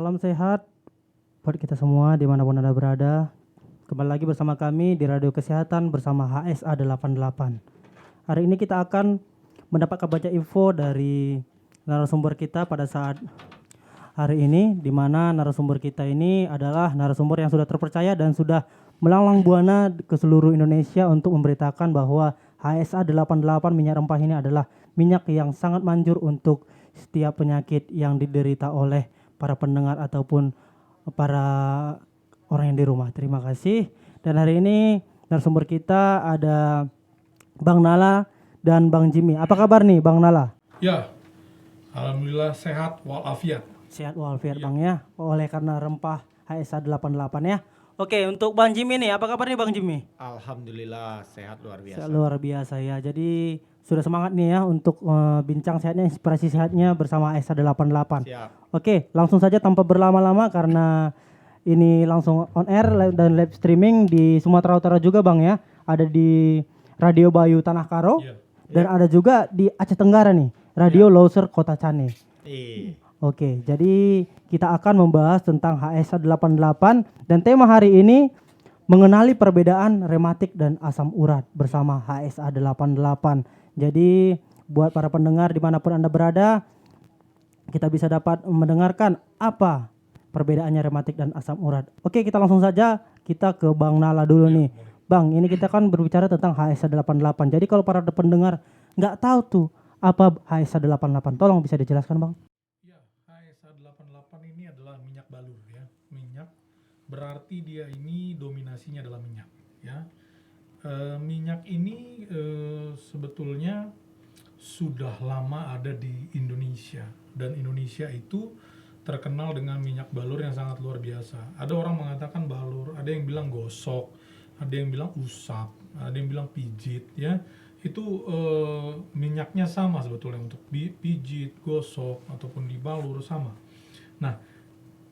Salam sehat buat kita semua dimanapun Anda berada. Kembali lagi bersama kami di Radio Kesehatan bersama HSA 88. Hari ini kita akan mendapatkan banyak info dari narasumber kita pada saat hari ini, di mana narasumber kita ini adalah narasumber yang sudah terpercaya dan sudah melanglang buana ke seluruh Indonesia untuk memberitakan bahwa HSA 88 minyak rempah ini adalah minyak yang sangat manjur untuk setiap penyakit yang diderita oleh para pendengar ataupun para orang yang di rumah. Terima kasih. Dan hari ini narasumber kita ada Bang Nala dan Bang Jimmy. Apa kabar nih Bang Nala? Ya, alhamdulillah sehat walafiat. Sehat walafiat Bang ya. Oleh karena rempah HSA 88 ya. Oke, untuk Bang Jimmy nih, apa kabar nih Bang Jimmy? Alhamdulillah sehat luar biasa. Sehat luar biasa ya. Jadi sudah semangat nih ya untuk bincang sehatnya, inspirasi sehatnya bersama HSA 88. Siap. Oke, langsung saja tanpa berlama-lama karena ini langsung on air dan live streaming di Sumatera Utara juga Bang ya. Ada di Radio Bayu Tanah Karo dan ada juga di Aceh Tenggara nih, Radio Loser Kota Cane. Oke, jadi kita akan membahas tentang HSA 88 dan tema hari ini mengenali perbedaan rematik dan asam urat bersama HSA 88. Jadi buat para pendengar dimanapun Anda berada, kita bisa dapat mendengarkan apa perbedaannya rematik dan asam urat. Oke, kita langsung saja kita ke Bang Nala dulu nih. Bang, ini kita kan berbicara tentang HSA 88. Jadi kalau para pendengar nggak tahu tuh apa HSA 88, tolong bisa dijelaskan Bang? Ya, HSA 88 ini adalah minyak balur ya. Minyak berarti dia ini dominasinya adalah minyak ya. Minyak ini sebetulnya sudah lama ada di Indonesia dan Indonesia itu terkenal dengan minyak balur yang sangat luar biasa. Ada orang mengatakan balur, ada yang bilang gosok, ada yang bilang usap, ada yang bilang pijit ya. Itu minyaknya sama sebetulnya untuk pijit, gosok ataupun dibalur sama. Nah,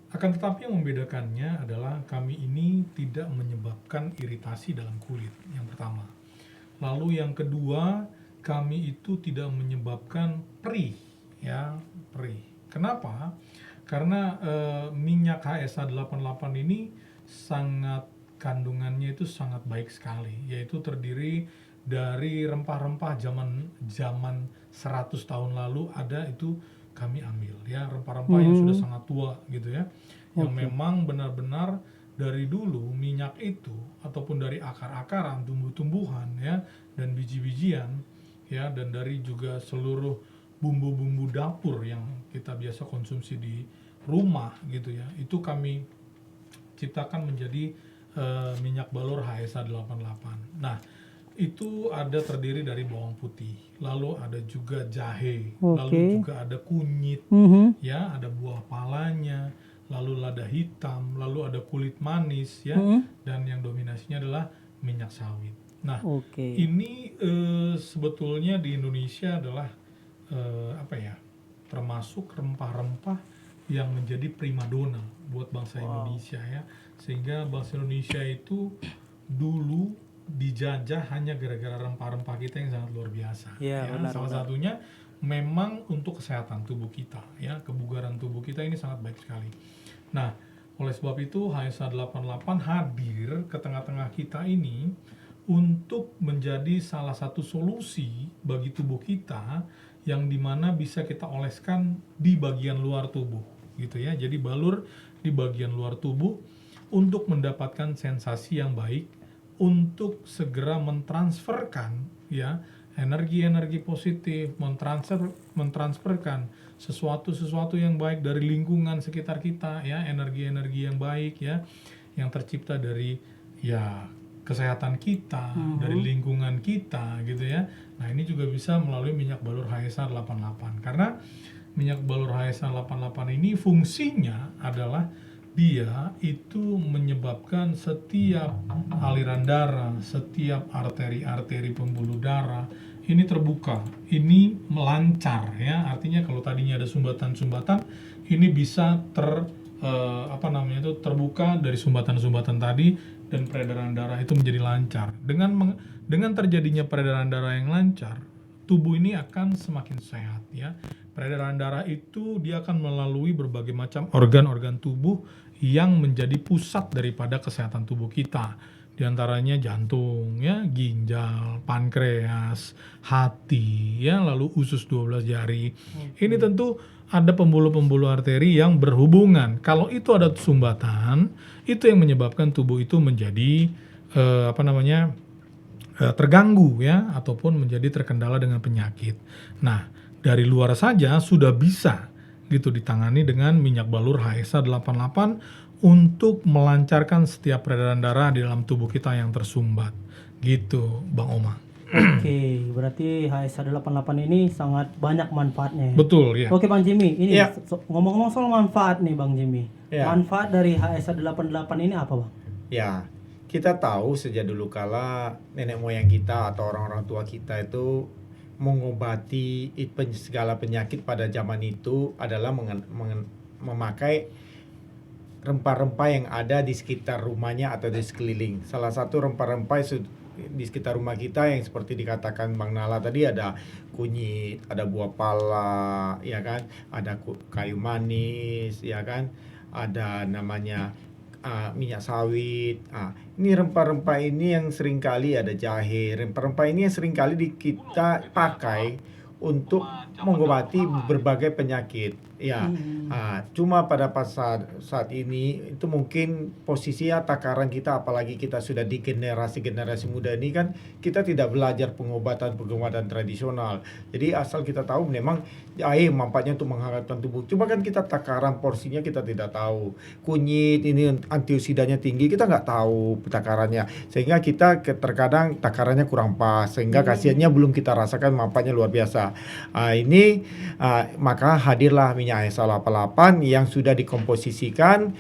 akan tetapi yang membedakannya adalah kami ini tidak menyebabkan iritasi dalam kulit, yang pertama. Lalu yang kedua, kami itu tidak menyebabkan perih, ya, perih. Kenapa? Karena minyak HSA 88 ini kandungannya itu sangat baik sekali, yaitu terdiri dari rempah-rempah zaman 100 tahun lalu ada itu kami ambil ya, rempah-rempah yang sudah sangat tua gitu ya, yang memang benar-benar dari dulu minyak itu ataupun dari akar-akaran, tumbuh-tumbuhan ya, dan biji-bijian ya, dan dari juga seluruh bumbu-bumbu dapur yang kita biasa konsumsi di rumah gitu ya, itu kami ciptakan menjadi minyak balur HSA 88. Nah, itu ada terdiri dari bawang putih, lalu ada juga jahe, lalu juga ada kunyit, ya, ada buah palanya, lalu lada hitam, lalu ada kulit manis, ya, dan yang dominasinya adalah minyak sawit. Nah, ini sebetulnya di Indonesia adalah termasuk rempah-rempah yang menjadi primadona buat bangsa Indonesia ya, sehingga bangsa Indonesia itu dulu dijajah hanya gara-gara rempah-rempah kita yang sangat luar biasa. Salah satunya memang untuk kesehatan tubuh kita, ya, kebugaran tubuh kita ini sangat baik sekali. Nah, oleh sebab itu HSA 88 hadir ke tengah-tengah kita ini untuk menjadi salah satu solusi bagi tubuh kita yang dimana bisa kita oleskan di bagian luar tubuh, gitu ya. Jadi balur di bagian luar tubuh untuk mendapatkan sensasi yang baik, untuk segera mentransferkan ya energi-energi positif, mentransferkan sesuatu yang baik dari lingkungan sekitar kita ya, energi-energi yang baik ya, yang tercipta dari ya kesehatan kita, dari lingkungan kita gitu ya. Nah, ini juga bisa melalui minyak balur HSA 88. Karena minyak balur HSA 88 ini fungsinya adalah dia itu menyebabkan setiap aliran darah, setiap arteri-arteri pembuluh darah ini terbuka, ini melancar ya. Artinya kalau tadinya ada sumbatan-sumbatan, ini bisa terbuka dari sumbatan-sumbatan tadi dan peredaran darah itu menjadi lancar. Dengan terjadinya peredaran darah yang lancar, tubuh ini akan semakin sehat ya. Peredaran darah itu dia akan melalui berbagai macam organ-organ tubuh yang menjadi pusat daripada kesehatan tubuh kita. Di antaranya jantung ya, ginjal, pankreas, hati ya, lalu usus 12 jari. Ini tentu ada pembuluh-pembuluh arteri yang berhubungan. Kalau itu ada sumbatan, itu yang menyebabkan tubuh itu menjadi terganggu ya, ataupun menjadi terkendala dengan penyakit. Nah, dari luar saja sudah bisa gitu ditangani dengan minyak balur HSA 88 untuk melancarkan setiap peredaran darah di dalam tubuh kita yang tersumbat. Gitu, Bang Oma. Oke, berarti HSA 88 ini sangat banyak manfaatnya ya. Betul ya. Oke Bang Jimmy, ini Ya. ngomong-ngomong soal manfaat nih Bang Jimmy. Ya. Manfaat dari HSA 88 ini apa Bang? Ya, kita tahu sejak dulu kala nenek moyang kita atau orang-orang tua kita itu mengobati segala penyakit pada zaman itu adalah memakai rempah-rempah yang ada di sekitar rumahnya atau di sekeliling. Salah satu rempah-rempah di sekitar rumah kita yang seperti dikatakan Bang Nala tadi ada kunyit, ada buah pala, ya kan, ada kayu manis, ya kan, ada namanya minyak sawit. Ini rempah-rempah ini yang seringkali ada jahe. Rempah-rempah ini yang seringkali kita pakai untuk mengobati berbagai penyakit. Ya, cuma pada saat ini itu mungkin posisinya takaran kita, apalagi kita sudah di generasi muda ini kan kita tidak belajar pengobatan tradisional. Jadi asal kita tahu memang jahe manfaatnya untuk menghangatkan tubuh. Cuma kan kita takaran porsinya kita tidak tahu. Kunyit ini antioksidannya tinggi, kita nggak tahu takarannya. Sehingga kita terkadang takarannya kurang pas, sehingga khasiatnya belum kita rasakan manfaatnya luar biasa. Maka hadirlah minyak HSA 88 yang sudah dikomposisikan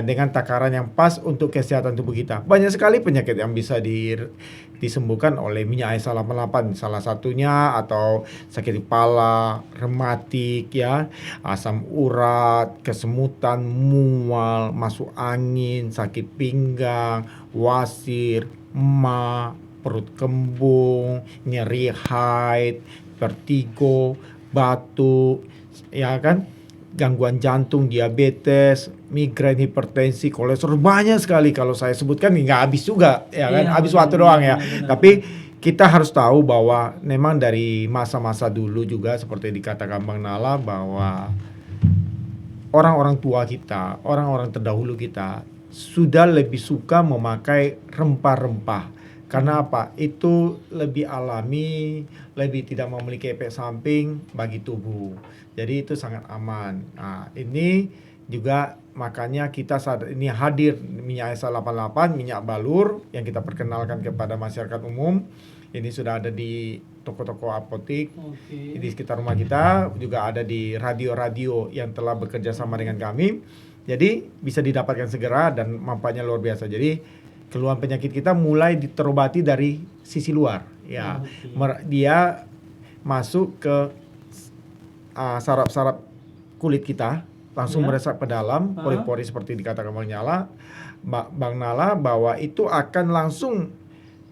dengan takaran yang pas untuk kesehatan tubuh kita. Banyak sekali penyakit yang bisa disembuhkan oleh minyak HSA 88. Salah satunya atau sakit kepala, rematik ya, asam urat, kesemutan, mual, masuk angin, sakit pinggang, wasir, perut kembung, nyeri haid, vertigo, batuk, ya kan, gangguan jantung, diabetes, migrain, hipertensi, kolesterol, banyak sekali kalau saya sebutkan nggak habis juga, ya kan, habis waktu doang ya. Tapi kita harus tahu bahwa memang dari masa-masa dulu juga seperti dikatakan Bang Nala bahwa orang-orang tua kita, orang-orang terdahulu kita sudah lebih suka memakai rempah-rempah. Karena apa? Itu lebih alami, lebih tidak memiliki efek samping bagi tubuh. Jadi itu sangat aman. Nah, ini juga makanya kita saat ini hadir minyak HSA 88, minyak balur yang kita perkenalkan kepada masyarakat umum. Ini sudah ada di toko-toko apotik di sekitar rumah kita, juga ada di radio-radio yang telah bekerja sama dengan kami. Jadi bisa didapatkan segera dan manfaatnya luar biasa. Jadi keluhan penyakit kita mulai terobati dari sisi luar ya. Dia masuk ke saraf-saraf kulit kita, langsung meresap ke dalam pori-pori seperti dikatakan Bang Nala bahwa itu akan langsung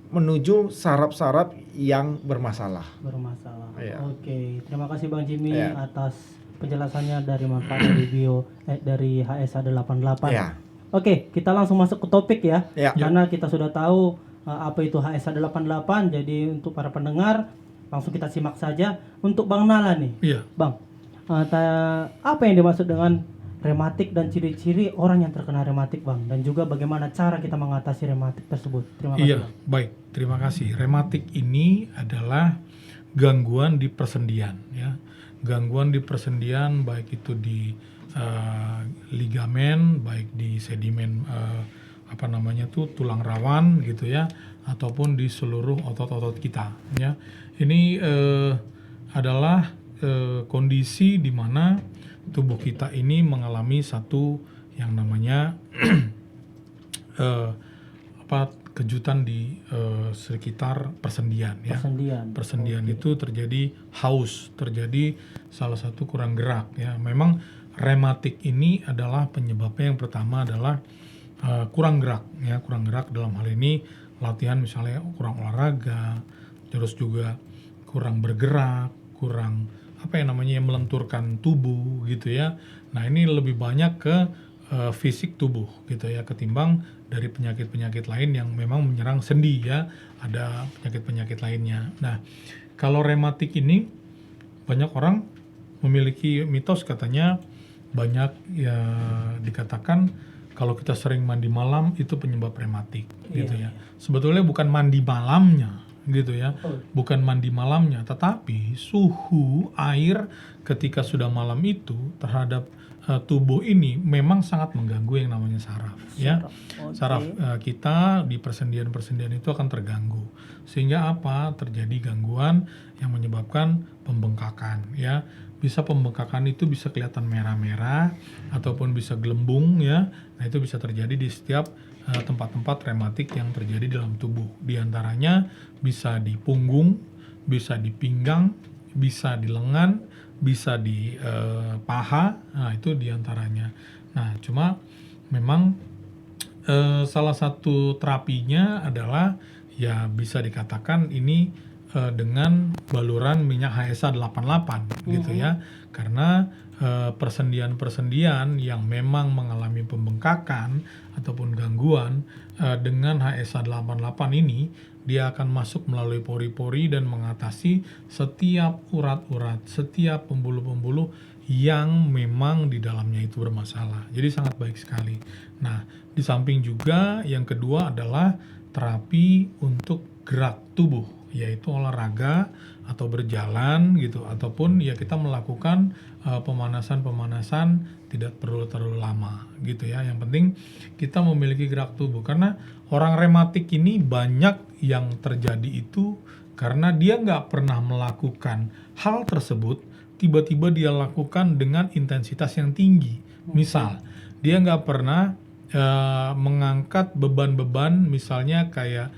menuju saraf-saraf yang bermasalah. Ya. Oke, terima kasih Bang Jimmy atas penjelasannya dari manfaat dari HSA 88. Ya. Oke, kita langsung masuk ke topik ya. Karena kita sudah tahu apa itu HSA 88. Jadi untuk para pendengar langsung kita simak saja. Untuk Bang Nala nih. Iya. Bang, apa yang dimaksud dengan rematik dan ciri-ciri orang yang terkena rematik, Bang? Dan juga bagaimana cara kita mengatasi rematik tersebut? Terima kasih. Iya, baik. Terima kasih. Rematik ini adalah gangguan di persendian ya. Gangguan di persendian baik itu di ligamen, baik di sedimen tulang rawan gitu ya, ataupun di seluruh otot-otot kita ya. Ini adalah kondisi di mana tubuh kita ini mengalami satu yang namanya kejutan di sekitar persendian ya. Persendian itu terjadi haus, terjadi salah satu kurang gerak ya. Memang rematik ini adalah penyebabnya yang pertama adalah kurang gerak ya, kurang gerak dalam hal ini latihan misalnya kurang olahraga, terus juga kurang bergerak, kurang melenturkan tubuh gitu ya. Nah, ini lebih banyak ke fisik tubuh gitu ya, ketimbang dari penyakit-penyakit lain yang memang menyerang sendi ya. Ada penyakit-penyakit lainnya. Nah, kalau rematik ini banyak orang memiliki mitos, katanya banyak ya dikatakan kalau kita sering mandi malam itu penyebab rematik gitu ya. Sebetulnya bukan mandi malamnya gitu ya. Bukan mandi malamnya, tetapi suhu air ketika sudah malam itu terhadap tubuh ini memang sangat mengganggu yang namanya saraf ya. Saraf kita di persendian-persendian itu akan terganggu. Sehingga apa? Terjadi gangguan yang menyebabkan pembengkakan ya. Bisa pembengkakan itu bisa kelihatan merah-merah ataupun bisa gelembung ya. Nah, itu bisa terjadi di setiap tempat-tempat rematik yang terjadi dalam tubuh. Di antaranya bisa di punggung, bisa di pinggang, bisa di lengan, bisa di paha. Nah, itu di antaranya. Nah, cuma memang salah satu terapinya adalah ya bisa dikatakan ini dengan baluran minyak HSA 88 gitu ya. Karena persendian-persendian yang memang mengalami pembengkakan ataupun gangguan dengan HSA 88 ini, dia akan masuk melalui pori-pori dan mengatasi setiap urat-urat, setiap pembuluh-pembuluh yang memang di dalamnya itu bermasalah. Jadi sangat baik sekali. Nah, di samping juga yang kedua adalah terapi untuk gerak tubuh, yaitu olahraga atau berjalan gitu, ataupun ya kita melakukan pemanasan-pemanasan tidak perlu terlalu lama gitu ya. Yang penting kita memiliki gerak tubuh, karena orang rematik ini banyak yang terjadi itu karena dia nggak pernah melakukan hal tersebut, tiba-tiba dia lakukan dengan intensitas yang tinggi. Misal dia nggak pernah mengangkat beban-beban misalnya kayak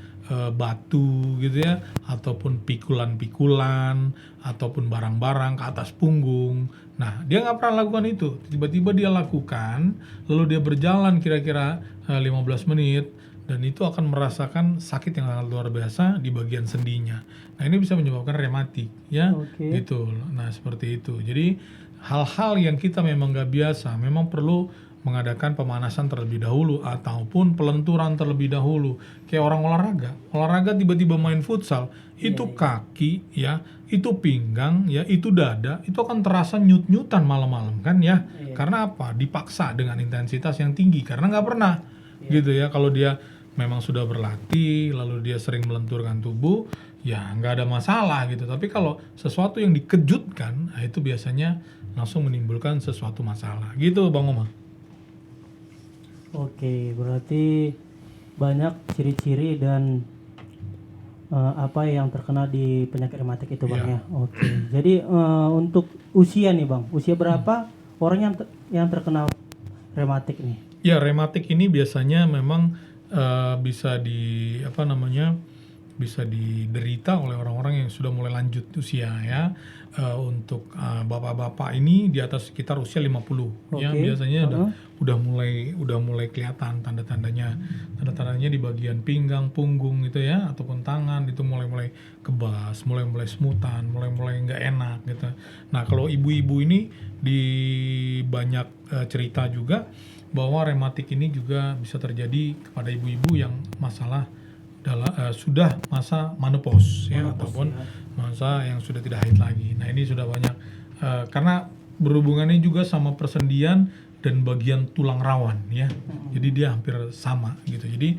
batu gitu ya, ataupun pikulan-pikulan, ataupun barang-barang ke atas punggung. Nah, dia nggak pernah lakukan itu. Tiba-tiba dia lakukan, lalu dia berjalan kira-kira 15 menit, dan itu akan merasakan sakit yang sangat luar biasa di bagian sendinya. Nah, ini bisa menyebabkan rematik ya. Gitu. Nah, seperti itu. Jadi hal-hal yang kita memang nggak biasa, memang perlu mengadakan pemanasan terlebih dahulu ataupun pelenturan terlebih dahulu. Kayak orang olahraga tiba-tiba main futsal, itu kaki ya, itu pinggang ya, itu dada, itu akan terasa nyut-nyutan malam-malam kan ya. Karena apa? Dipaksa dengan intensitas yang tinggi karena nggak pernah gitu ya. Kalau dia memang sudah berlatih, lalu dia sering melenturkan tubuh, ya nggak ada masalah gitu. Tapi kalau sesuatu yang dikejutkan, nah itu biasanya langsung menimbulkan sesuatu masalah gitu, Bang Oma. Oke, berarti banyak ciri-ciri dan apa yang terkena di penyakit rematik itu, Bang ya. Oke. Jadi untuk usia nih, Bang. Usia berapa orang yang terkena rematik nih? Ya, rematik ini biasanya memang bisa bisa diderita oleh orang-orang yang sudah mulai lanjut usia ya. Untuk bapak-bapak ini di atas sekitar usia 50 ya, biasanya udah mulai kelihatan tanda-tandanya di bagian pinggang, punggung gitu ya, ataupun tangan itu mulai kebas, mulai semutan, mulai nggak enak gitu. Nah, kalau ibu-ibu ini di banyak cerita juga bahwa rematik ini juga bisa terjadi kepada ibu-ibu yang masalah sudah masa menopause ya, ataupun masa yang sudah tidak haid lagi. Nah, ini sudah banyak karena berhubungannya juga sama persendian dan bagian tulang rawan ya. Jadi dia hampir sama gitu. Jadi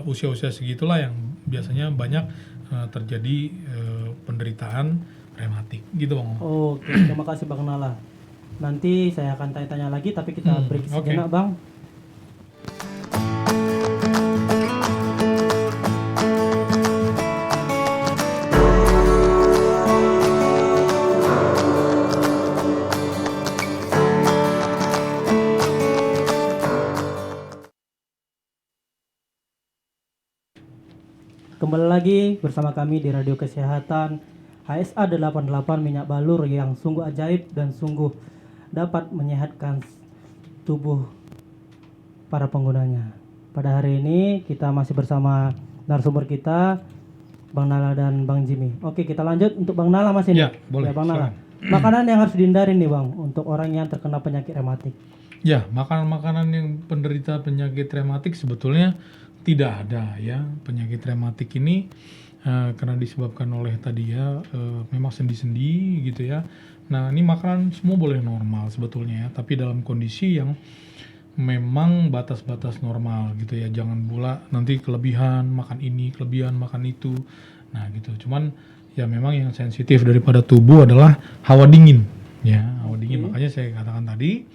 usia-usia segitulah yang biasanya banyak terjadi penderitaan rematik gitu, Bang. Oke, terima kasih Bang Nala. Nanti saya akan tanya-tanya lagi, tapi kita break sejenak, Bang. Kembali lagi bersama kami di Radio Kesehatan. HSA 88 minyak balur yang sungguh ajaib dan sungguh dapat menyehatkan tubuh para penggunanya. Pada hari ini kita masih bersama narasumber kita, Bang Nala dan Bang Jimmy. Oke, kita lanjut untuk Bang Nala Mas ini. Ya, boleh, Ya, Bang Nala. silakan. Makanan yang harus dihindari nih Bang untuk orang yang terkena penyakit rematik. Ya, makanan-makanan yang penderita penyakit rematik sebetulnya tidak ada ya. Penyakit rematik ini karena disebabkan oleh tadi ya memang sendi-sendi gitu ya. Nah, ini makanan semua boleh normal sebetulnya ya, tapi dalam kondisi yang memang batas-batas normal gitu ya. Jangan pula nanti kelebihan makan ini, kelebihan makan itu. Nah, gitu. Cuman ya memang yang sensitif daripada tubuh adalah hawa dingin ya, hawa dingin. Makanya saya katakan tadi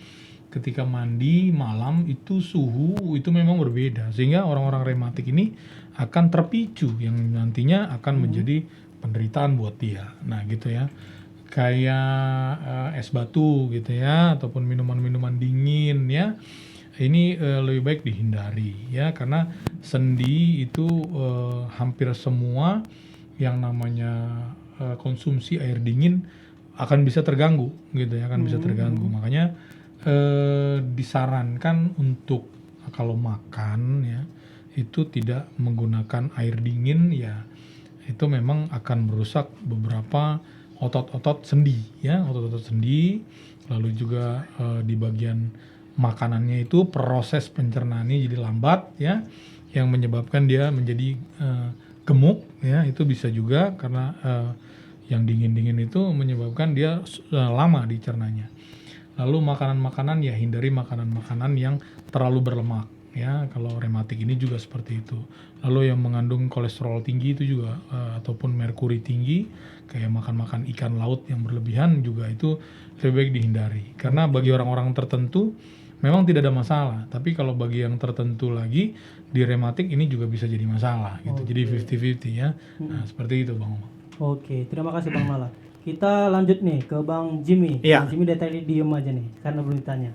ketika mandi malam itu suhu itu memang berbeda sehingga orang-orang rematik ini akan terpicu yang nantinya akan menjadi penderitaan buat dia. Nah, gitu ya. Kayak es batu gitu ya ataupun minuman-minuman dingin ya. Ini lebih baik dihindari ya karena sendi itu hampir semua yang namanya konsumsi air dingin akan bisa terganggu gitu ya, akan bisa terganggu. Makanya disarankan untuk kalau makan ya itu tidak menggunakan air dingin ya, itu memang akan merusak beberapa otot-otot sendi ya, otot-otot sendi. Lalu juga di bagian makanannya itu proses pencernaannya jadi lambat ya, yang menyebabkan dia menjadi gemuk ya, itu bisa juga karena yang dingin-dingin itu menyebabkan dia lama dicernanya. Lalu makanan-makanan ya hindari makanan-makanan yang terlalu berlemak ya, kalau rematik ini juga seperti itu. Lalu yang mengandung kolesterol tinggi itu juga ataupun merkuri tinggi kayak makan-makan ikan laut yang berlebihan juga itu lebih baik dihindari. Karena bagi orang-orang tertentu memang tidak ada masalah, tapi kalau bagi yang tertentu lagi di rematik ini juga bisa jadi masalah gitu. Jadi 50-50 ya. Nah, seperti itu Bang Omar. Oke, terima kasih Bang Nala. Kita lanjut nih ke Bang Jimmy. Iya. Bang Jimmy dari tadi diem aja nih karena belum ditanya.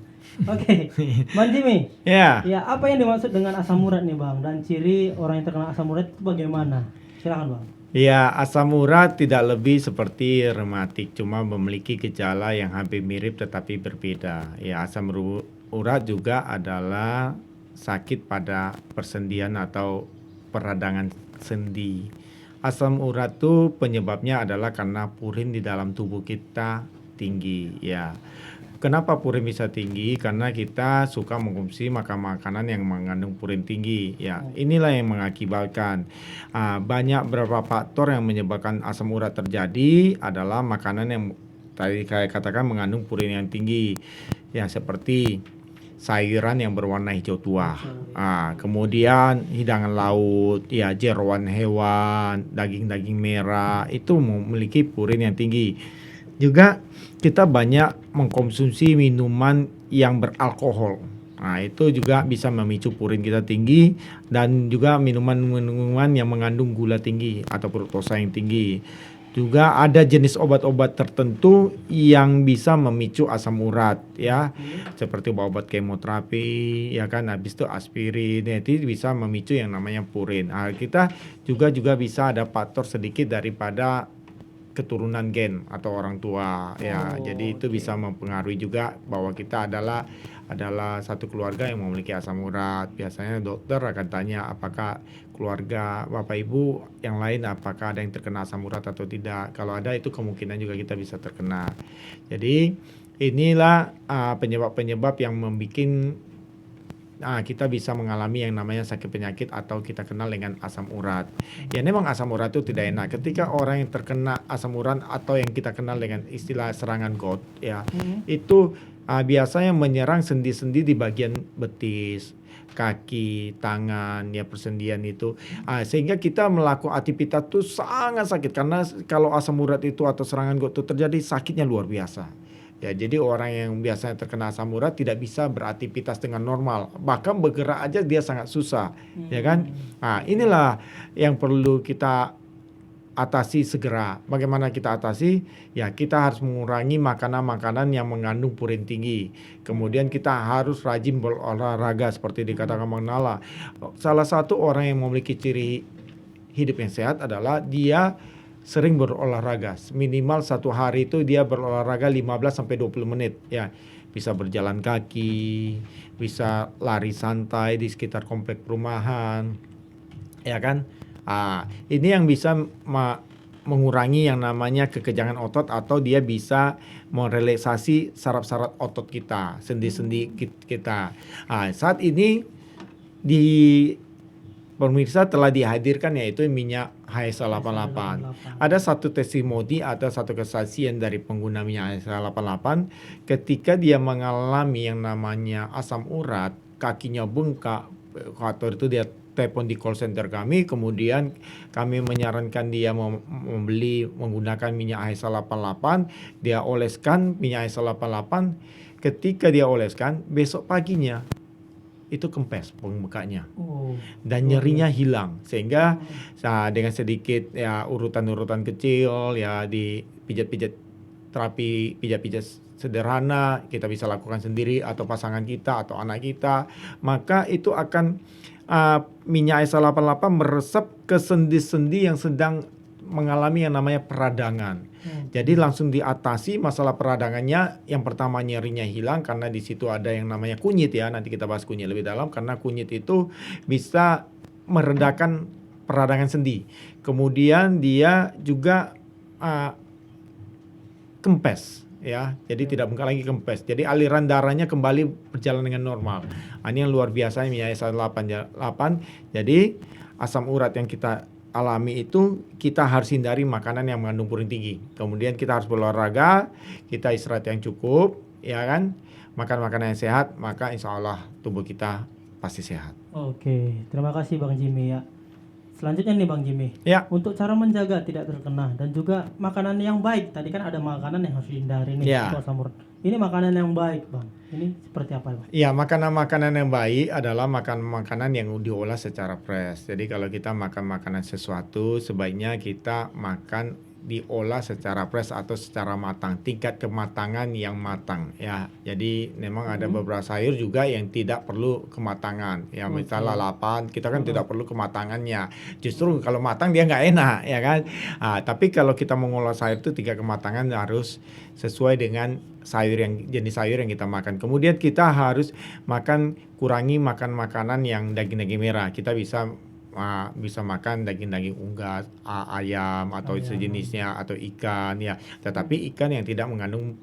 Oke, Bang Jimmy. Ya. Ya, apa yang dimaksud dengan asam urat nih Bang? Dan ciri orang yang terkena asam urat itu bagaimana? Silakan Bang. Ya, asam urat tidak lebih seperti rematik, cuma memiliki gejala yang hampir mirip tetapi berbeda. Ya, asam urat juga adalah sakit pada persendian atau peradangan sendi. Asam urat itu penyebabnya adalah karena purin di dalam tubuh kita tinggi. Ya, kenapa purin bisa tinggi? Karena kita suka mengkonsumsi makanan yang mengandung purin tinggi. Ya, inilah yang mengakibatkan banyak beberapa faktor yang menyebabkan asam urat terjadi adalah makanan yang tadi saya katakan mengandung purin yang tinggi. Ya, seperti sayuran yang berwarna hijau tua, kemudian hidangan laut, ya jeroan hewan, daging-daging merah itu memiliki purin yang tinggi. Juga kita banyak mengkonsumsi minuman yang beralkohol. Nah, itu juga bisa memicu purin kita tinggi, dan juga minuman-minuman yang mengandung gula tinggi atau fruktosa yang tinggi. Juga ada jenis obat-obat tertentu yang bisa memicu asam urat ya, seperti obat kemoterapi ya kan, habis itu aspirin, itu bisa memicu yang namanya purin. Nah, kita juga bisa ada faktor sedikit daripada keturunan gen atau orang tua ya. Jadi itu bisa mempengaruhi juga bahwa kita adalah satu keluarga yang memiliki asam urat. Biasanya dokter akan tanya apakah keluarga Bapak Ibu yang lain apakah ada yang terkena asam urat atau tidak. Kalau ada itu kemungkinan juga kita bisa terkena. Jadi inilah penyebab-penyebab yang membuat kita bisa mengalami yang namanya sakit penyakit atau kita kenal dengan asam urat. Ya, memang asam urat itu tidak enak. Ketika orang yang terkena asam urat atau yang kita kenal dengan istilah serangan gout ya, itu biasanya menyerang sendi-sendi di bagian betis, kaki, tangan, ya persendian itu. Sehingga kita melakukan aktivitas itu sangat sakit karena kalau asam urat itu atau serangan gout itu terjadi sakitnya luar biasa. Ya, jadi orang yang biasanya terkena asam urat tidak bisa beraktivitas dengan normal, bahkan bergerak aja dia sangat susah, ya kan? Inilah yang perlu kita atasi segera. Bagaimana kita atasi? Ya, kita harus mengurangi makanan-makanan yang mengandung purin tinggi. Kemudian kita harus rajin berolahraga seperti dikatakan Bang Nala. Salah satu orang yang memiliki ciri hidup yang sehat adalah dia sering berolahraga. Minimal satu hari itu dia berolahraga 15-20 menit. Ya, bisa berjalan kaki, bisa lari santai di sekitar komplek perumahan, ya kan? Ini yang bisa mengurangi yang namanya kekejangan otot, atau dia bisa merelaksasi saraf-saraf otot kita, sendi-sendi kita. Saat ini di pemirsa telah dihadirkan yaitu minyak HSA88. Ada satu testimoni atau satu kesaksian dari pengguna minyak HSA88 ketika dia mengalami yang namanya asam urat, kakinya bengkak, atau itu dia telepon di call center kami, kemudian kami menyarankan dia membeli menggunakan minyak HSA88, dia oleskan minyak HSA88, ketika dia oleskan, besok paginya itu kempes bengkaknya dan nyerinya hilang, sehingga dengan sedikit ya urutan-urutan kecil ya di pijat-pijat, terapi pijat-pijat sederhana kita bisa lakukan sendiri atau pasangan kita atau anak kita, maka itu akan minyak HSA88 meresap ke sendi-sendi yang sedang mengalami yang namanya peradangan. Jadi langsung diatasi masalah peradangannya. Yang pertama, nyerinya hilang karena di situ ada yang namanya kunyit ya. Nanti kita bahas kunyit lebih dalam, karena kunyit itu bisa meredakan peradangan sendi. Kemudian dia juga kempes ya. Jadi tidak bengkak lagi, kempes. Jadi aliran darahnya kembali berjalan dengan normal. Ini yang luar biasa minyak HSA88. Jadi asam urat yang kita alami itu, kita harus hindari makanan yang mengandung purin tinggi. Kemudian kita harus berolahraga, kita istirahat yang cukup, ya kan? Makan makanan yang sehat, maka insya Allah tubuh kita pasti sehat. Oke, terima kasih Bang Jimmy ya. Selanjutnya nih Bang Jimmy, Ya. untuk cara menjaga tidak terkena dan juga makanan yang baik. Tadi kan ada makanan yang harus dihindari nih Ya. untuk asam urat. Ini makanan yang baik Bang. Ini seperti apa Bang? Ya, makanan-makanan yang baik adalah makanan yang diolah secara fresh. Jadi kalau kita makan makanan sesuatu, sebaiknya kita makan diolah secara fresh atau secara matang, tingkat kematangan yang matang ya. Jadi memang ada beberapa sayur juga yang tidak perlu kematangan ya. Misalnya lalapan, kita kan tidak perlu kematangannya. Justru kalau matang dia nggak enak ya kan. Tapi kalau kita mengolah sayur itu tingkat kematangan harus sesuai dengan jenis sayur yang kita makan. Kemudian kita harus kurangi makan makanan yang daging-daging merah. Kita bisa makan daging-daging unggas, ayam atau sejenisnya, atau ikan ya. Tetapi ikan yang tidak mengandung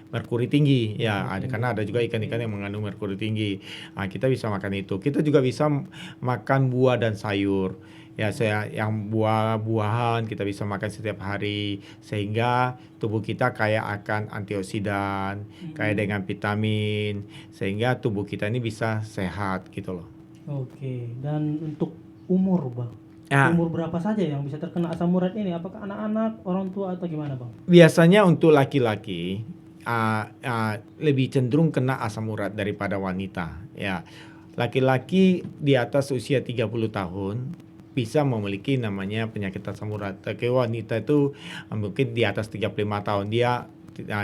merkuri tinggi ya. Karena ada juga ikan-ikan yang mengandung merkuri tinggi. Kita bisa makan itu. Kita juga bisa makan buah dan sayur. Ya, yang buah-buahan kita bisa makan setiap hari, sehingga tubuh kita kaya akan antioksidan, kaya dengan vitamin, sehingga tubuh kita ini bisa sehat gitu loh. Oke, dan untuk umur Bang, umur berapa saja yang bisa terkena asam urat ini? Apakah anak-anak, orang tua, atau gimana Bang? Biasanya untuk laki-laki lebih cenderung kena asam urat daripada wanita ya. Laki-laki di atas usia 30 tahun bisa memiliki namanya penyakit asam urat. Tapi wanita itu mungkin di atas 35 tahun, dia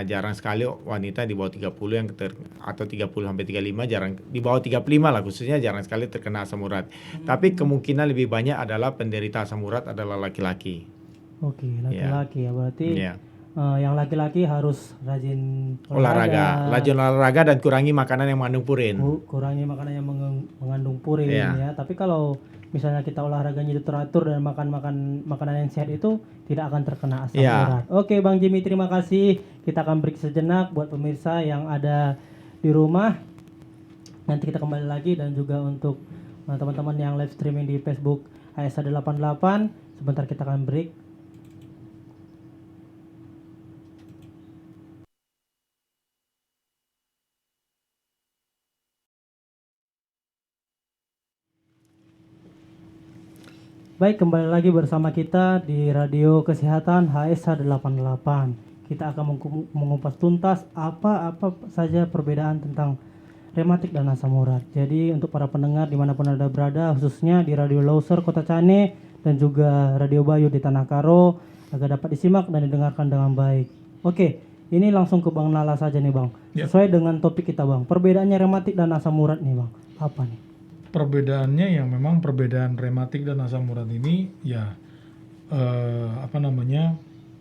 jarang sekali wanita di bawah 30 yang atau 30 sampai 35, jarang di bawah 35 lah khususnya, jarang sekali terkena asam urat. Tapi kemungkinan lebih banyak adalah penderita asam urat adalah laki-laki. Oke, laki-laki ya berarti. Ya. Yang laki-laki harus rajin olahraga dan kurangi makanan yang mengandung purin. Kurangi makanan yang mengandung purin ya. Tapi kalau misalnya kita olahraganya itu teratur dan makan makanan yang sehat, itu tidak akan terkena asam urat. Oke Bang Jimmy, terima kasih. Kita akan break sejenak buat pemirsa yang ada di rumah. Nanti kita kembali lagi, dan juga untuk teman-teman yang live streaming di Facebook HSA88. Sebentar kita akan break. Baik, kembali lagi bersama kita di Radio Kesehatan HSA88. Kita akan mengupas tuntas apa saja perbedaan tentang rematik dan asam urat. Jadi untuk para pendengar dimanapun Anda berada, khususnya di Radio Loser Kota Cane dan juga Radio Bayu di Tanah Karo, agar dapat disimak dan didengarkan dengan baik. Oke, ini langsung ke Bang Nala saja nih Bang. Sesuai dengan topik kita Bang, perbedaannya rematik dan asam urat nih Bang, apa nih? Perbedaannya yang memang perbedaan rematik dan asam urat ini ya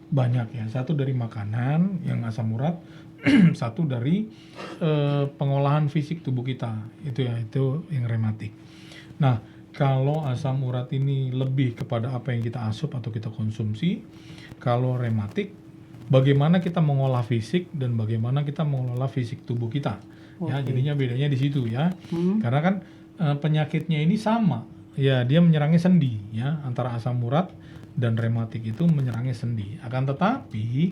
banyak ya. Satu dari makanan yang asam urat, satu dari pengolahan fisik tubuh kita, itu yang rematik. Nah, kalau asam urat ini lebih kepada apa yang kita asup atau kita konsumsi. Kalau rematik, bagaimana kita mengolah fisik dan bagaimana kita mengelola fisik tubuh kita. Ya, jadinya bedanya di situ ya. Karena kan penyakitnya ini sama. Ya, dia menyerangnya sendi ya, antara asam urat dan rematik itu menyerangnya sendi. Akan tetapi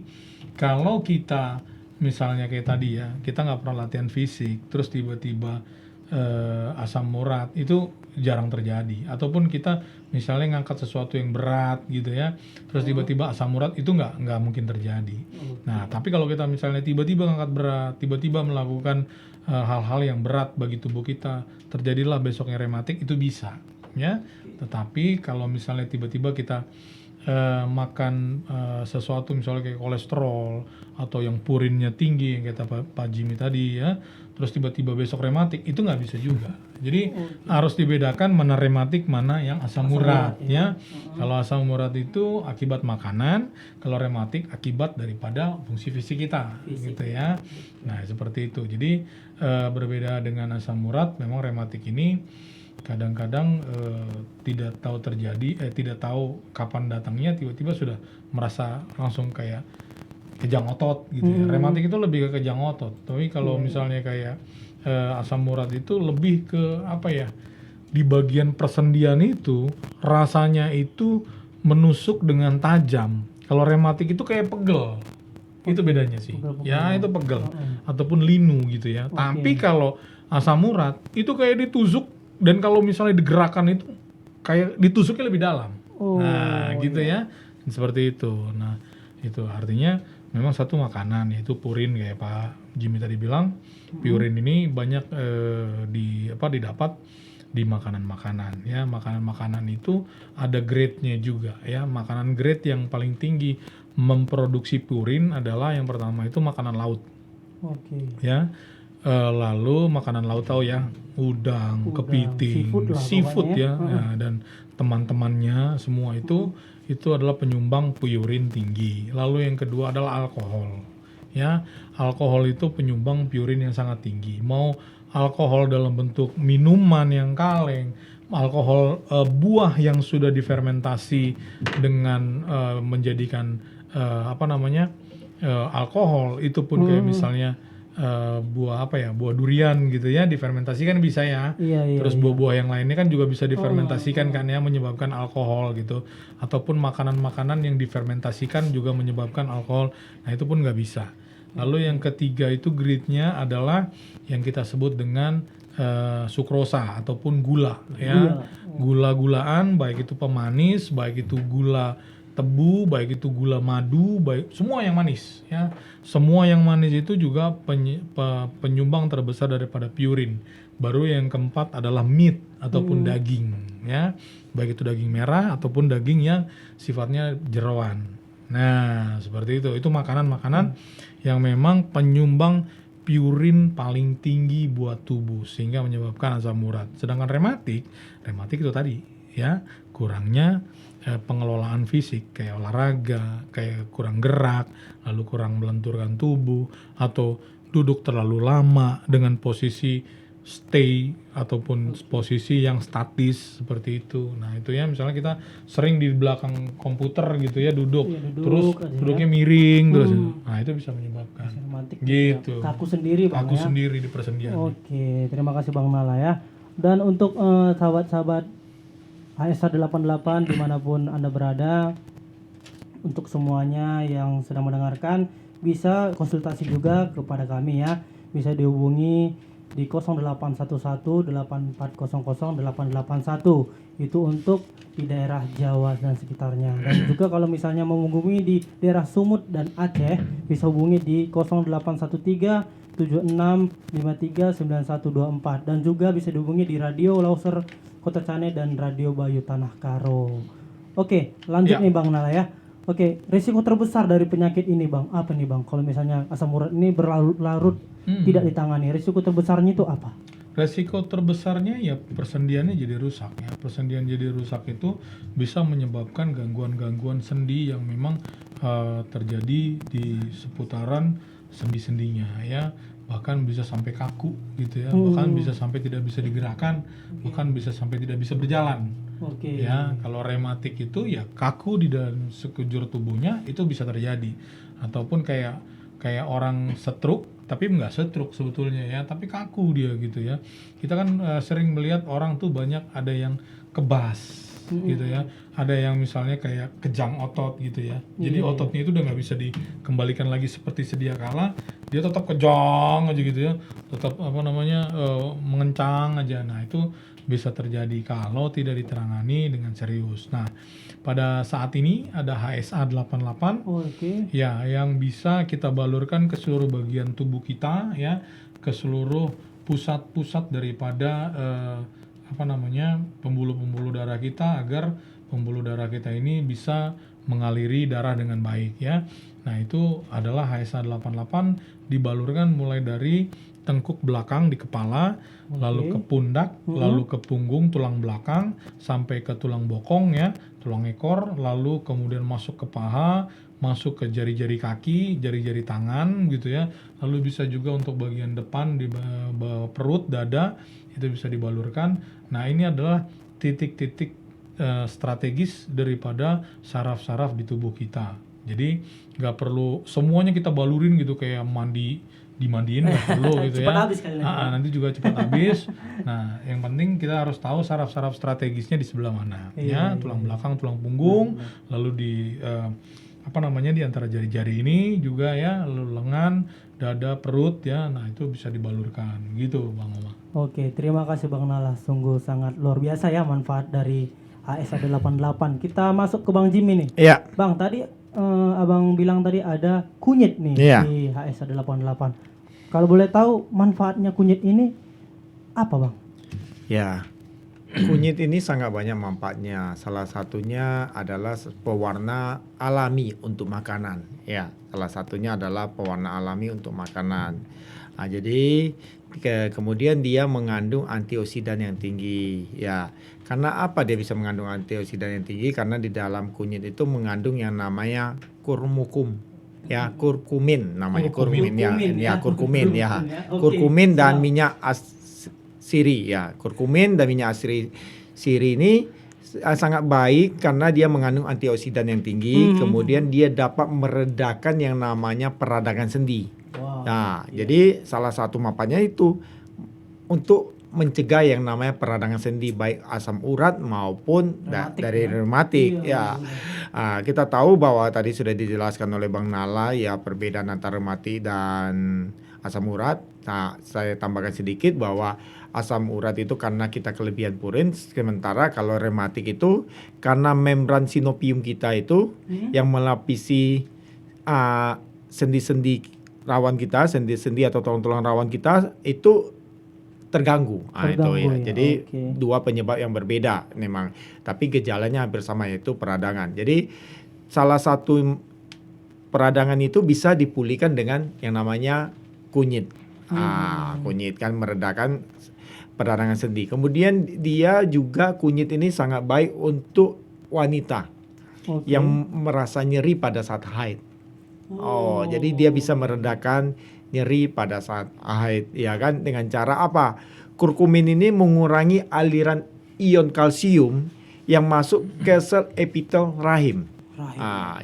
kalau kita misalnya kayak tadi ya, kita nggak pernah latihan fisik, terus tiba-tiba asam urat itu jarang terjadi. Ataupun kita misalnya ngangkat sesuatu yang berat gitu ya, terus tiba-tiba asam urat itu nggak mungkin terjadi. Nah, tapi kalau kita misalnya tiba-tiba ngangkat berat, tiba-tiba melakukan hal-hal yang berat bagi tubuh kita, terjadilah besoknya rematik, itu bisa ya. Tetapi kalau misalnya tiba-tiba kita makan sesuatu misalnya kayak kolesterol atau yang purinnya tinggi yang kata Pak Jimmy tadi ya, terus tiba-tiba besok rematik, itu nggak bisa juga. Jadi harus dibedakan mana rematik, mana yang asam urat ya. Kalau asam urat itu akibat makanan, kalau rematik akibat daripada fungsi fisik kita gitu ya. Nah, seperti itu. Jadi berbeda dengan asam urat, memang rematik ini kadang-kadang tidak tahu tidak tahu kapan datangnya, tiba-tiba sudah merasa langsung kayak kejang otot gitu ya. Rematik itu lebih ke kejang otot. Tapi kalau misalnya kayak asam urat itu lebih ke apa ya? Di bagian persendian itu rasanya itu menusuk dengan tajam. Kalau rematik itu kayak pegel. Itu bedanya sih. Ya, itu pegel ataupun linu gitu ya. Tapi kalau asam urat itu kayak ditusuk, dan kalau misalnya digerakkan itu kayak ditusuknya lebih dalam. Gitu ya. Seperti itu. Nah, itu artinya memang satu makanan yaitu purin kayak Pak Jimmy tadi bilang. Purin ini banyak didapat di makanan-makanan ya. Makanan-makanan itu ada grade-nya juga ya. Makanan grade yang paling tinggi memproduksi purin adalah yang pertama itu makanan laut. Ya. Lalu makanan laut tahu ya, udang, kepiting, seafood ya. Nah, dan teman-temannya semua itu adalah penyumbang purin tinggi. Lalu yang kedua adalah alkohol. Ya, alkohol itu penyumbang purin yang sangat tinggi. Mau alkohol dalam bentuk minuman yang kaleng, alkohol buah yang sudah difermentasi dengan menjadikan alkohol, itu pun kayak misalnya buah durian gitu ya, difermentasi kan bisa ya. Terus buah-buah yang lainnya kan juga bisa difermentasikan kan ya, menyebabkan alkohol gitu. Ataupun makanan-makanan yang difermentasikan juga menyebabkan alkohol. Nah, itu pun nggak bisa. Lalu yang ketiga itu grade-nya adalah yang kita sebut dengan sukrosa ataupun gula ya. Gula-gulaan, baik itu pemanis, baik itu gula tebu, baik itu gula madu, baik semua yang manis ya. Semua yang manis itu juga penyumbang terbesar daripada purin. Baru yang keempat adalah meat ataupun daging ya. Baik itu daging merah ataupun daging yang sifatnya jeroan. Nah, seperti itu. Itu makanan-makanan yang memang penyumbang purin paling tinggi buat tubuh sehingga menyebabkan asam urat. Sedangkan rematik itu tadi ya, kurangnya pengelolaan fisik kayak olahraga, kayak kurang gerak, lalu kurang melenturkan tubuh, atau duduk terlalu lama dengan posisi stay ataupun posisi yang statis seperti itu. Nah, itu ya misalnya kita sering di belakang komputer gitu ya, terus duduknya miring terus. Nah, itu bisa menyebabkan gitu. Kaku sendiri Bang. Kaku sendiri di persendian. Oke, terima kasih Bang Nala ya. Dan untuk sahabat-sahabat HSA 88 dimanapun Anda berada, untuk semuanya yang sedang mendengarkan bisa konsultasi juga kepada kami ya. Bisa dihubungi di 0811-8400-881 itu untuk di daerah Jawa dan sekitarnya. Dan juga kalau misalnya mau menghubungi di daerah Sumut dan Aceh bisa hubungi di 0813-7653-9124 dan juga bisa dihubungi di Radio Lauser Kota Cane dan Radio Bayu Tanah Karo. Oke, lanjut nih Bang Nala ya. Oke, risiko terbesar dari penyakit ini Bang, apa nih Bang? Kalau misalnya asam urat ini berlarut-larut tidak ditangani, risiko terbesarnya itu apa? Risiko terbesarnya ya persendiannya jadi rusak ya. Persendian jadi rusak itu bisa menyebabkan gangguan-gangguan sendi yang memang terjadi di seputaran sendi-sendinya ya. bahkan bisa sampai kaku gitu ya, bahkan bisa sampai tidak bisa digerakkan, bahkan bisa sampai tidak bisa berjalan. Oke. Ya, kalau rematik itu ya kaku di dalam sekujur tubuhnya itu bisa terjadi, ataupun kayak orang stroke tapi nggak stroke sebetulnya ya, tapi kaku dia gitu ya. Kita kan sering melihat orang tuh banyak ada yang kebas gitu ya, ada yang misalnya kayak kejang otot gitu ya, jadi ototnya itu udah nggak bisa dikembalikan lagi seperti sedia kala, dia tetap kejang aja gitu ya, tetap mengencang aja. Nah itu bisa terjadi kalau tidak ditangani dengan serius. Nah pada saat ini ada HSA 88 Oke. ya, yang bisa kita balurkan ke seluruh bagian tubuh kita ya, ke seluruh pusat-pusat daripada pembuluh-pembuluh darah kita, agar pembuluh darah kita ini bisa mengaliri darah dengan baik ya. Nah itu adalah HSA 88, dibalurkan mulai dari tengkuk belakang di kepala, lalu ke pundak, lalu ke punggung tulang belakang, sampai ke tulang bokong ya, tulang ekor, lalu kemudian masuk ke paha, masuk ke jari-jari kaki, jari-jari tangan gitu ya. Lalu bisa juga untuk bagian depan di bawah perut, dada, itu bisa dibalurkan. Nah ini adalah titik-titik strategis daripada saraf-saraf di tubuh kita. Jadi nggak perlu semuanya kita balurin gitu kayak dimandiin, nggak perlu gitu ya. Cepat habis kali Nanti juga cepat habis. Nah yang penting kita harus tahu saraf-saraf strategisnya di sebelah mana ya, tulang belakang, tulang punggung, lalu di di antara jari-jari ini juga ya, lalu lengan, dada, perut ya. Nah itu bisa dibalurkan gitu Bang Oma. Oke, terima kasih Bang Nala. Sungguh sangat luar biasa ya manfaat dari HSA 88. Kita masuk ke Bang Jimmy nih. Iya. Bang, tadi Abang bilang tadi ada kunyit nih di HSA 88. Kalau boleh tahu manfaatnya kunyit ini apa Bang? Ya, kunyit ini sangat banyak manfaatnya. Salah satunya adalah pewarna alami untuk makanan. Ya, salah satunya adalah pewarna alami untuk makanan. Nah, jadi kemudian dia mengandung antioksidan yang tinggi. Ya, karena apa dia bisa mengandung antioksidan yang tinggi? Karena di dalam kunyit itu mengandung yang namanya kurkumin. Ya, kurkumin namanya, kurkumin ya. Kurkumin dan minyak siri ya. Kurkumin dan minyak siri ini sangat baik karena dia mengandung antioksidan yang tinggi. Kemudian dia dapat meredakan yang namanya peradangan sendi. Nah, jadi salah satu manfaatnya itu untuk mencegah yang namanya peradangan sendi, baik asam urat maupun dari reumatik ya. Kita tahu bahwa tadi sudah dijelaskan oleh Bang Nala ya, perbedaan antara reumatik dan asam urat. Nah, saya tambahkan sedikit bahwa asam urat itu karena kita kelebihan purin, sementara kalau reumatik itu karena membran sinovium kita itu yang melapisi sendi-sendi rawan kita, sendi-sendi atau tulang-tulang rawan kita itu terganggu. Itu ya. Jadi dua penyebab yang berbeda memang, tapi gejalanya hampir sama, yaitu peradangan. Jadi salah satu peradangan itu bisa dipulihkan dengan yang namanya kunyit. Kunyit kan meredakan peradangan sendi. Kemudian dia juga, kunyit ini sangat baik untuk wanita yang merasa nyeri pada saat haid. Jadi dia bisa meredakan nyeri pada saat haid, ya kan, dengan cara apa? Kurkumin ini mengurangi aliran ion kalsium yang masuk ke sel epitel rahim.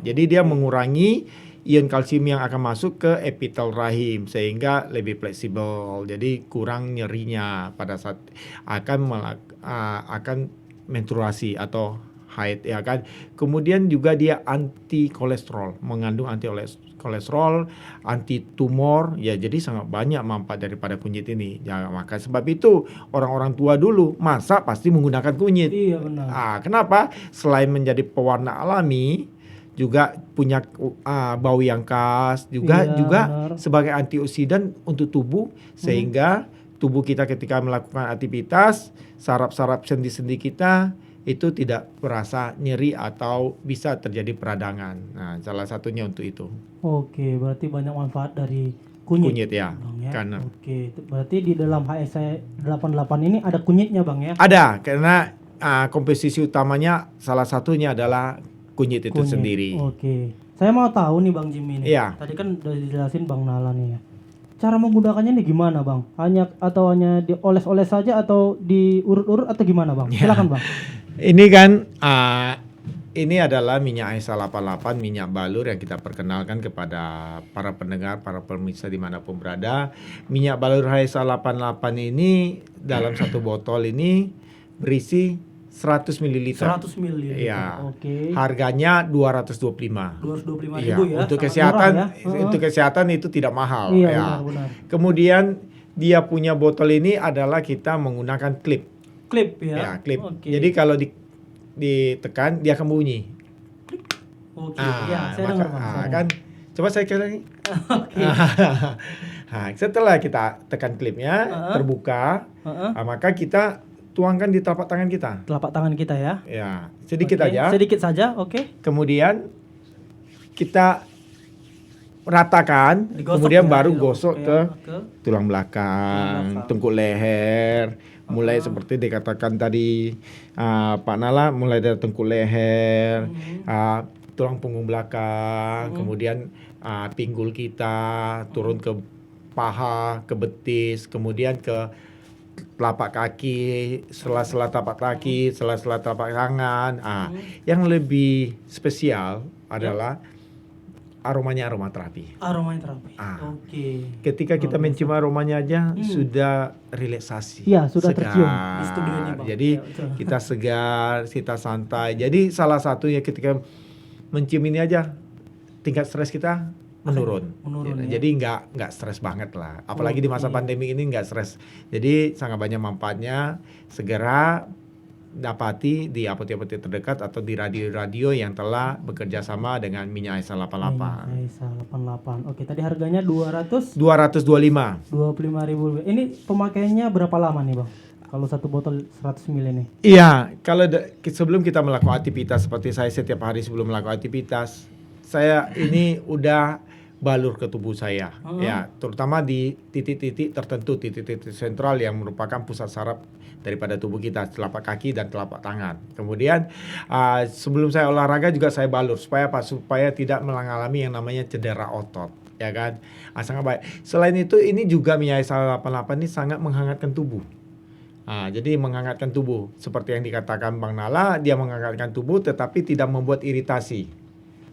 Jadi dia mengurangi ion kalsium yang akan masuk ke epitel rahim sehingga lebih fleksibel. Jadi kurang nyerinya pada saat akan menstruasi atau haid, ya kan. Kemudian juga dia anti kolesterol, mengandung anti kolesterol, anti tumor ya. Jadi sangat banyak manfaat daripada kunyit ini. Ya, maka sebab itu orang-orang tua dulu masak pasti menggunakan kunyit. Iya benar. Kenapa? Selain menjadi pewarna alami, juga punya bau yang khas, juga benar, sebagai antioksidan untuk tubuh, sehingga tubuh kita ketika melakukan aktivitas, saraf-saraf sendi-sendi kita itu tidak merasa nyeri atau bisa terjadi peradangan. Nah, salah satunya untuk itu. Oke, berarti banyak manfaat dari kunyit ya. Karena. Oke, berarti di dalam HSA 88 ini ada kunyitnya Bang ya? Ada, karena komposisi utamanya salah satunya adalah kunyit itu sendiri. Oke. Saya mau tahu nih Bang Jimmy nih. Iya. Tadi kan udah dijelasin Bang Nala nih ya. cara menggunakannya nih gimana Bang? Hanya dioles-oles saja atau diurut-urut atau gimana Bang? Silakan Bang. Ini kan ini adalah minyak Aisa 88, minyak balur yang kita perkenalkan kepada para pendengar, para pemirsa dimanapun berada. Minyak balur Aisa 88 ini dalam satu botol ini berisi 100 ml. 100 ml. Iya. Oke. Harganya 225. 225.000 Iya, ya. untuk sangat kesehatan murah ya. untuk kesehatan itu tidak mahal Iya, ya. benar. Kemudian dia punya botol ini adalah kita menggunakan klip. Klip ya. Ya, klip. Oke. Jadi kalau ditekan dia akan bunyi. Oke. Ya, saya dengar Bang. Saya kan coba saya kira lagi. Oke. Nah, setelah kita tekan klipnya terbuka, maka kita tuangkan di telapak tangan kita. Telapak tangan kita ya. Ya, sedikit Oke, aja. Sedikit saja, oke. Kemudian kita ratakan, Digosok kemudian ya, baru digosok gosok ya, ke ke tulang belakang, tengkuk leher, mulai seperti dikatakan tadi Pak Nala, mulai dari tengkuk leher, tulang punggung belakang, kemudian pinggul kita, turun ke paha, ke betis, kemudian ke telapak kaki, sela-sela telapak kaki, sela-sela telapak tangan. Yang lebih spesial adalah aromanya aroma terapi. aromanya terapi. Oke. Ketika kita mencium aromanya aja sudah relaksasi. Iya, sudah segar. tercium di studio ini, Bang. Jadi Ya, betul. kita segar, kita santai. Jadi salah satunya ketika mencium ini aja tingkat stres kita menurun ya. Jadi nggak stres banget lah. Apalagi di masa pandemi ini nggak stres. Jadi sangat banyak manfaatnya. Segera dapati di apotek-apotek terdekat atau di radio-radio yang telah bekerja sama dengan minyak Aisa 88. Aisa 88. Oke, tadi harganya 225.000. 225. Ini pemakaiannya berapa lama nih, Bang? Kalau satu botol 100 ml ini. Iya, kalau sebelum kita melakukan aktivitas seperti saya setiap hari sebelum melakukan aktivitas, saya ini udah balur ke tubuh saya, ya, terutama di titik-titik tertentu, titik-titik sentral yang merupakan pusat saraf daripada tubuh kita, telapak kaki dan telapak tangan. Kemudian sebelum saya olahraga juga saya balur supaya tidak mengalami yang namanya cedera otot, ya kan? Sangat baik. Selain itu, ini juga minyak Aisa 88 ini sangat menghangatkan tubuh. Jadi menghangatkan tubuh seperti yang dikatakan Bang Nala, dia menghangatkan tubuh tetapi tidak membuat iritasi,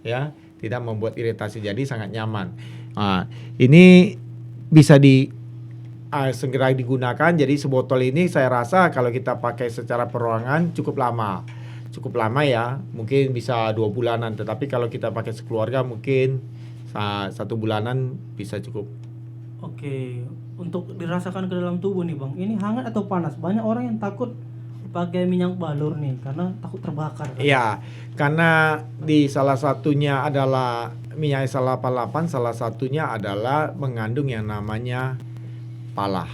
ya. Tidak membuat iritasi, jadi sangat nyaman. Ini bisa segera digunakan. Jadi sebotol ini saya rasa kalau kita pakai secara perorangan cukup lama ya, mungkin bisa 2 bulanan. Tetapi kalau kita pakai sekeluarga mungkin 1 bulanan bisa cukup. Oke, untuk dirasakan ke dalam tubuh nih Bang, ini hangat atau panas? Banyak orang yang takut pakai minyak balur nih karena takut terbakar. Iya, karena di salah satunya adalah minyak Aisa 88, salah satunya adalah mengandung yang namanya pala.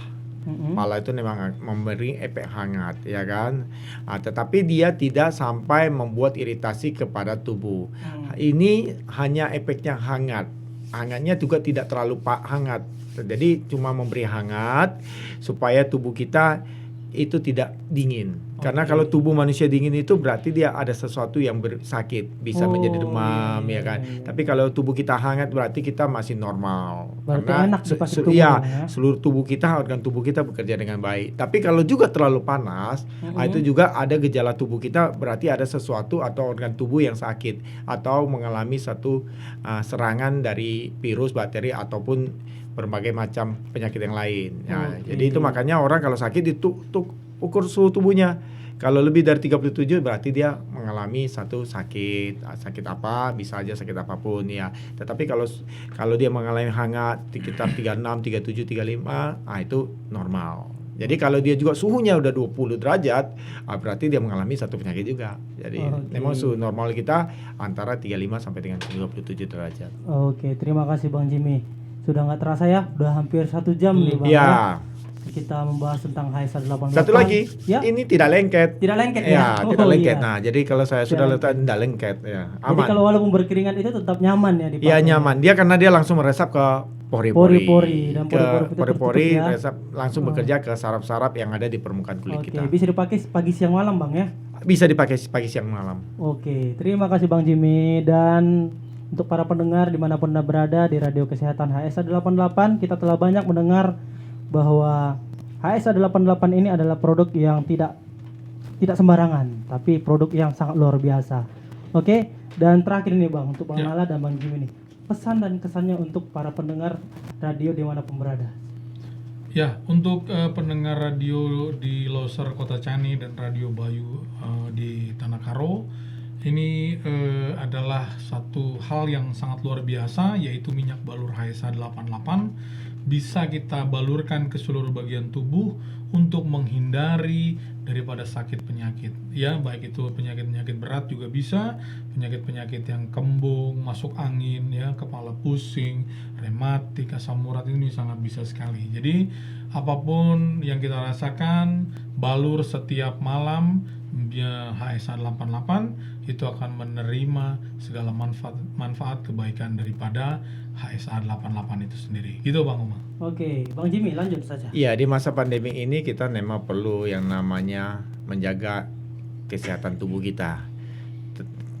Pala itu memang memberi efek hangat, ya kan? Tetapi dia tidak sampai membuat iritasi kepada tubuh. Ini hanya efeknya hangat. Hangatnya juga tidak terlalu hangat. Jadi cuma memberi hangat supaya tubuh kita itu tidak dingin. Karena kalau tubuh manusia dingin itu berarti dia ada sesuatu yang sakit, bisa menjadi demam, ya kan. Tapi kalau tubuh kita hangat berarti kita masih normal. Berarti karena enak dipakai tubuh ya. Seluruh tubuh kita, organ tubuh kita bekerja dengan baik. Tapi kalau juga terlalu panas, itu juga ada gejala tubuh kita, berarti ada sesuatu atau organ tubuh yang sakit atau mengalami satu serangan dari virus, bakteri ataupun berbagai macam penyakit yang lain. Jadi itu makanya orang kalau sakit itu ukur suhu tubuhnya. Kalau lebih dari 37 berarti dia mengalami satu sakit apa, bisa aja sakit apapun ya. Tetapi kalau dia mengalami hangat sekitar 36, 37, 35, itu normal. Jadi kalau dia juga suhunya udah 20 derajat, berarti dia mengalami satu penyakit juga. Jadi memang suhu normal kita antara 35 sampai dengan 27 derajat. Oke, terima kasih Bang Jimmy. Sudah nggak terasa ya, udah hampir 1 jam nih Bang. Ya. Kita membahas tentang Aisa 88. Satu lagi, ini tidak lengket. Tidak lengket ya? Oh, tidak lengket. Iya. Nah, jadi kalau saya sudah letak tidak lengket ya. Aman. Jadi kalau walaupun berkeringat itu tetap nyaman ya dipakai. Iya, nyaman. Dia karena dia langsung meresap ke pori-pori dan pori-pori ya. resap langsung bekerja ke saraf-saraf yang ada di permukaan kulit kita. Bisa dipakai pagi siang malam Bang ya? Bisa dipakai pagi siang malam. Oke, terima kasih Bang Jimmy, dan Untuk para pendengar dimanapun Anda berada di Radio Kesehatan HSA 88, kita telah banyak mendengar bahwa HSA 88 ini adalah produk yang tidak sembarangan, tapi produk yang sangat luar biasa. Oke, dan terakhir nih Bang, untuk Bang Nala dan Bang Jimmy nih, pesan dan kesannya untuk para pendengar radio dimanapun berada. Ya, untuk pendengar radio di Loser Kota Cani dan Radio Bayu di Tanah Karo, ini adalah satu hal yang sangat luar biasa, yaitu minyak balur HSA 88 bisa kita balurkan ke seluruh bagian tubuh untuk menghindari daripada sakit penyakit. Ya, baik itu penyakit-penyakit berat juga bisa, penyakit-penyakit yang kembung, masuk angin, ya, kepala pusing, rematik, asam urat ini sangat bisa sekali. Jadi, apapun yang kita rasakan, balur setiap malam HSA 88 itu akan menerima segala manfaat kebaikan daripada HSA 88 itu sendiri. Gitu Bang Umar. Oke, Bang Jimmy lanjut saja. Iya, di masa pandemi ini kita memang perlu yang namanya menjaga kesehatan tubuh kita.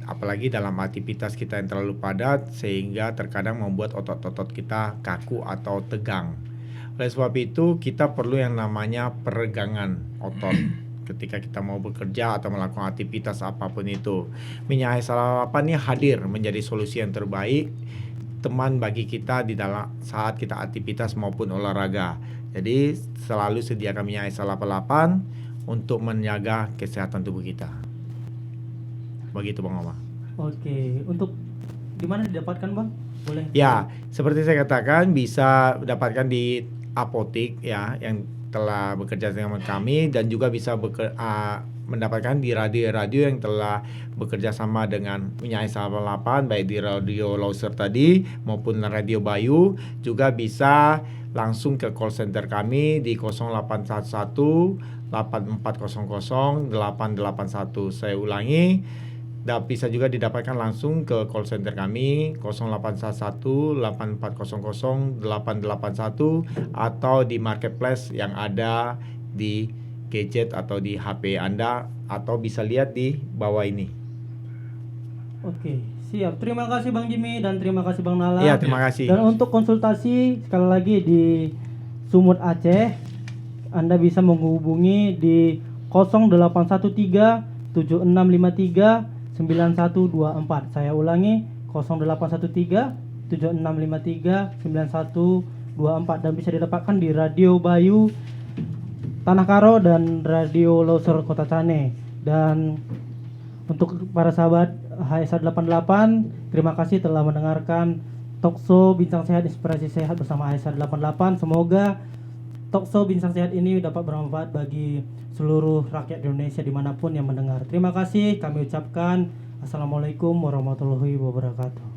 Apalagi dalam aktivitas kita yang terlalu padat sehingga terkadang membuat otot-otot kita kaku atau tegang. Oleh sebab itu kita perlu yang namanya peregangan otot ketika kita mau bekerja atau melakukan aktivitas apapun itu. Minyak HSA 88 ini hadir menjadi solusi yang terbaik, teman bagi kita di dalam saat kita aktivitas maupun olahraga. Jadi selalu sediakan minyak HSA 88 untuk menjaga kesehatan tubuh kita. Begitu Bang Omar. Oke, untuk di mana didapatkan Bang? Boleh? Ya, seperti saya katakan bisa dapatkan di apotik ya yang telah bekerja dengan kami, dan juga bisa mendapatkan di radio-radio yang telah bekerja sama dengan minyak HSA 88, baik di Radio Loser tadi maupun Radio Bayu. Juga bisa langsung ke call center kami di 0811 8400 881. Saya ulangi, bisa juga didapatkan langsung ke call center kami 0811 8400 881 atau di marketplace yang ada di gadget atau di HP Anda, atau bisa lihat di bawah ini. Oke, siap. Terima kasih Bang Jimmy dan terima kasih Bang Nala. Iya, terima kasih. Dan untuk konsultasi sekali lagi di Sumut Aceh, Anda bisa menghubungi di 0813 7653 9124. Saya ulangi 0813 7653 9124, dan bisa didapatkan di Radio Bayu Tanah Karo dan Radio Loser Kota Cane. Dan untuk para sahabat HSA 88, terima kasih telah mendengarkan Talkshow Bincang Sehat Inspirasi Sehat bersama HSA 88. Semoga Talkshow Bincang Sehat ini dapat bermanfaat bagi seluruh rakyat Indonesia dimanapun yang mendengar. Terima kasih kami ucapkan. Assalamualaikum warahmatullahi wabarakatuh.